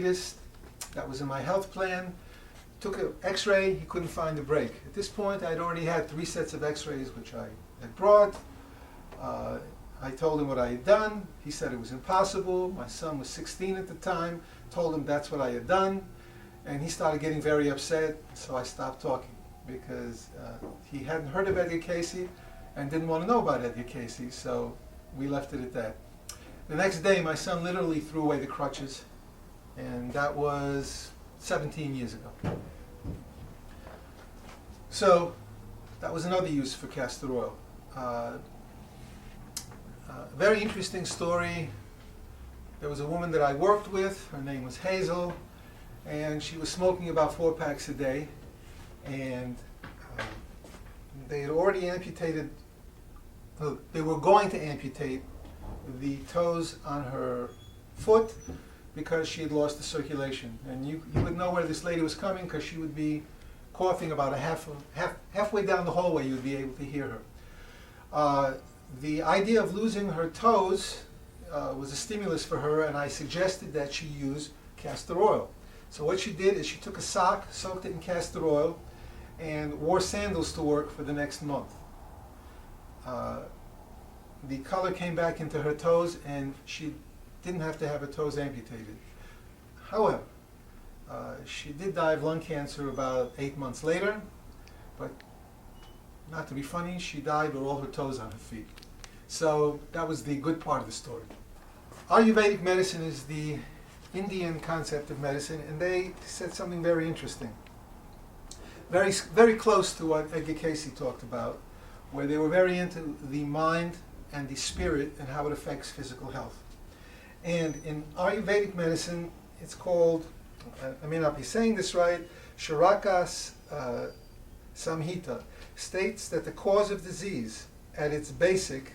August. That was in my health plan. Took an x-ray, he couldn't find the break. At this point, I'd already had 3 sets of x-rays, which I had brought. I told him what I had done. He said it was impossible. My son was 16 at the time. Told him that's what I had done. And he started getting very upset, so I stopped talking because he hadn't heard of Edgar Cayce and didn't want to know about Edgar Cayce, so we left it at that. The next day, my son literally threw away the crutches, and that was 17 years ago. So that was another use for castor oil. Very interesting story. There was a woman that I worked with. Her name was Hazel, and she was smoking about 4 packs a day. And they had already amputated. They were going to amputate the toes on her foot because she had lost the circulation. And you would know where this lady was coming because she would be coughing about halfway down the hallway. You would be able to hear her. The idea of losing her toes was a stimulus for her, and I suggested that she use castor oil. So what she did is she took a sock, soaked it in castor oil, and wore sandals to work for the next month. The color came back into her toes, and she didn't have to have her toes amputated. However, she did die of lung cancer about 8 months later, but not to be funny, she died with all her toes on her feet. So that was the good part of the story. Ayurvedic medicine is the Indian concept of medicine, and they said something very interesting. Very, very close to what Edgar Cayce talked about, where they were very into the mind and the spirit and how it affects physical health. And in Ayurvedic medicine, it's called, I may not be saying this right, Sharakas Samhita, states that the cause of disease at its basic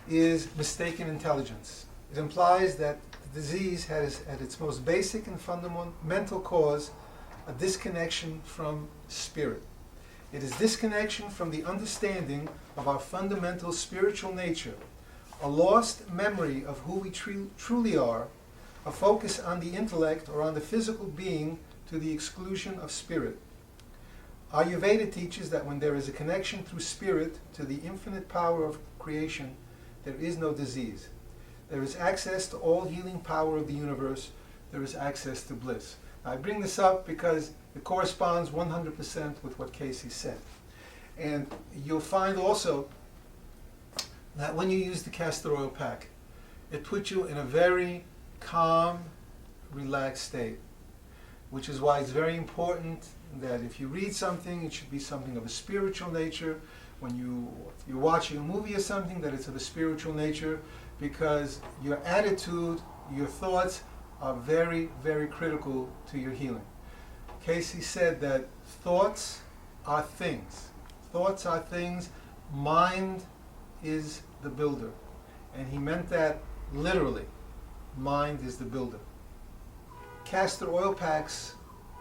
is mistaken intelligence. It implies that the disease has at its most basic and fundamental cause a disconnection from spirit. It is disconnection from the understanding of our fundamental spiritual nature, a lost memory of who we truly are, a focus on the intellect or on the physical being to the exclusion of spirit. Ayurveda teaches that when there is a connection through spirit to the infinite power of creation, there is no disease. There is access to all healing power of the universe. There is access to bliss. I bring this up because it corresponds 100% with what Cayce said. And you'll find also that when you use the castor oil pack, it puts you in a very calm, relaxed state, which is why it's very important that if you read something, it should be something of a spiritual nature. When you're watching a movie or something, that it's of a spiritual nature, because your attitude, your thoughts are very, very critical to your healing. Cayce said that thoughts are things. Thoughts are things. Mind is the builder. And he meant that literally. Mind is the builder. Castor oil packs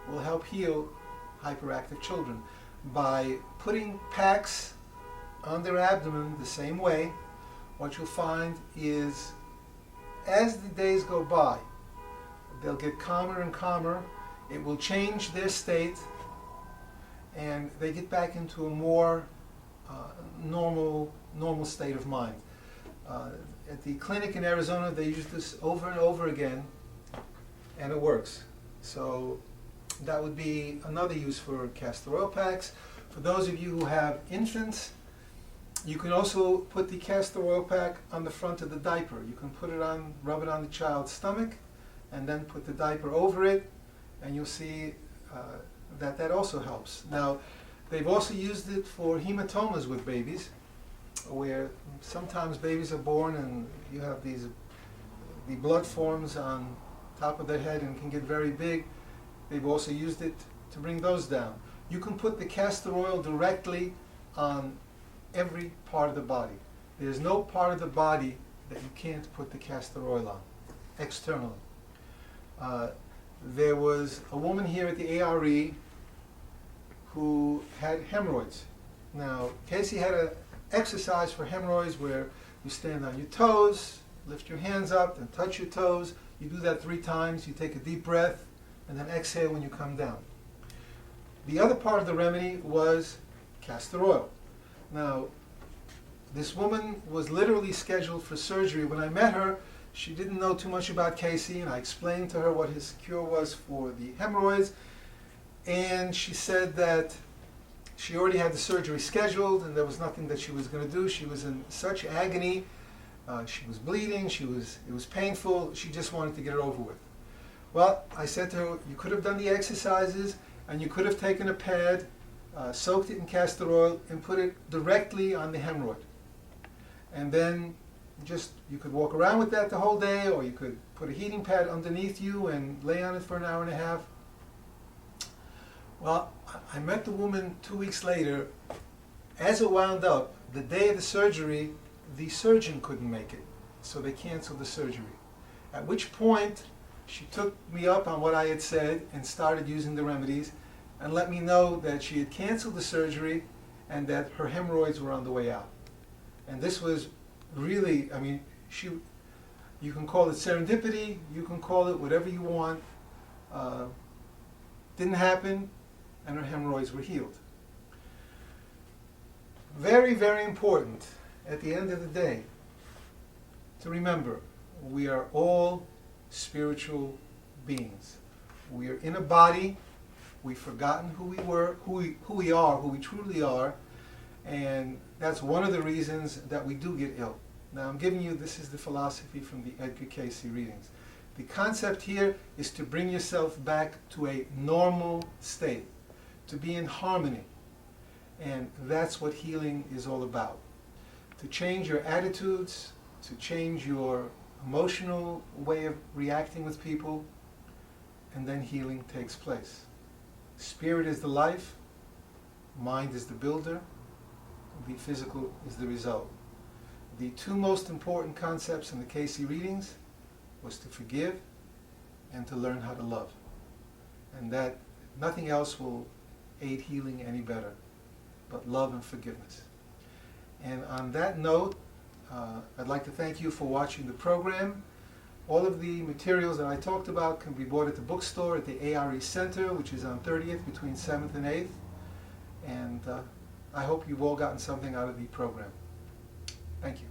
will help heal hyperactive children by putting packs on their abdomen the same way. What you'll find is as the days go by, they'll get calmer and calmer. It will change their state, and they get back into a more normal state of mind. At the clinic in Arizona, they use this over and over again, and it works. So that would be another use for castor oil packs. For those of you who have infants, you can also put the castor oil pack on the front of the diaper. You can put it on, rub it on the child's stomach, and then put the diaper over it, and you'll see that also helps. Now, they've also used it for hematomas with babies, where sometimes babies are born and you have the blood forms on top of their head and can get very big. They've also used it to bring those down. You can put the castor oil directly on every part of the body. There's no part of the body that you can't put the castor oil on, externally. There was a woman here at the A.R.E. who had hemorrhoids. Now, Cayce had an exercise for hemorrhoids where you stand on your toes, lift your hands up, and touch your toes. You do that 3 times. You take a deep breath and then exhale when you come down. The other part of the remedy was castor oil. Now, this woman was literally scheduled for surgery. When I met her, she didn't know too much about Cayce, and I explained to her what his cure was for the hemorrhoids. And she said that she already had the surgery scheduled and there was nothing that she was going to do. She was in such agony. She was bleeding. It was painful. She just wanted to get it over with. Well, I said to her, you could have done the exercises and you could have taken a pad, soaked it in castor oil, and put it directly on the hemorrhoid. And then you could walk around with that the whole day, or you could put a heating pad underneath you and lay on it for an hour and a half. Well, I met the woman 2 weeks later. As it wound up, the day of the surgery, the surgeon couldn't make it, so they canceled the surgery. At which point, she took me up on what I had said and started using the remedies and let me know that she had canceled the surgery and that her hemorrhoids were on the way out. And this was really, I mean, you can call it serendipity, you can call it whatever you want. Didn't happen, and her hemorrhoids were healed. Very, very important at the end of the day to remember, we are all spiritual beings. We are in a body. We've forgotten who we were, who we are, who we truly are, and that's one of the reasons that we do get ill. Now I'm giving you, this is the philosophy from the Edgar Cayce readings. The concept here is to bring yourself back to a normal state, to be in harmony, and that's what healing is all about. To change your attitudes, to change your emotional way of reacting with people, and then healing takes place. Spirit is the life, mind is the builder, the physical is the result. The 2 most important concepts in the Cayce readings was to forgive and to learn how to love. And that nothing else will aid healing any better but love and forgiveness. And on that note, I'd like to thank you for watching the program. All of the materials that I talked about can be bought at the bookstore at the A.R.E. Center, which is on 30th between 7th and 8th. And I hope you've all gotten something out of the program. Thank you.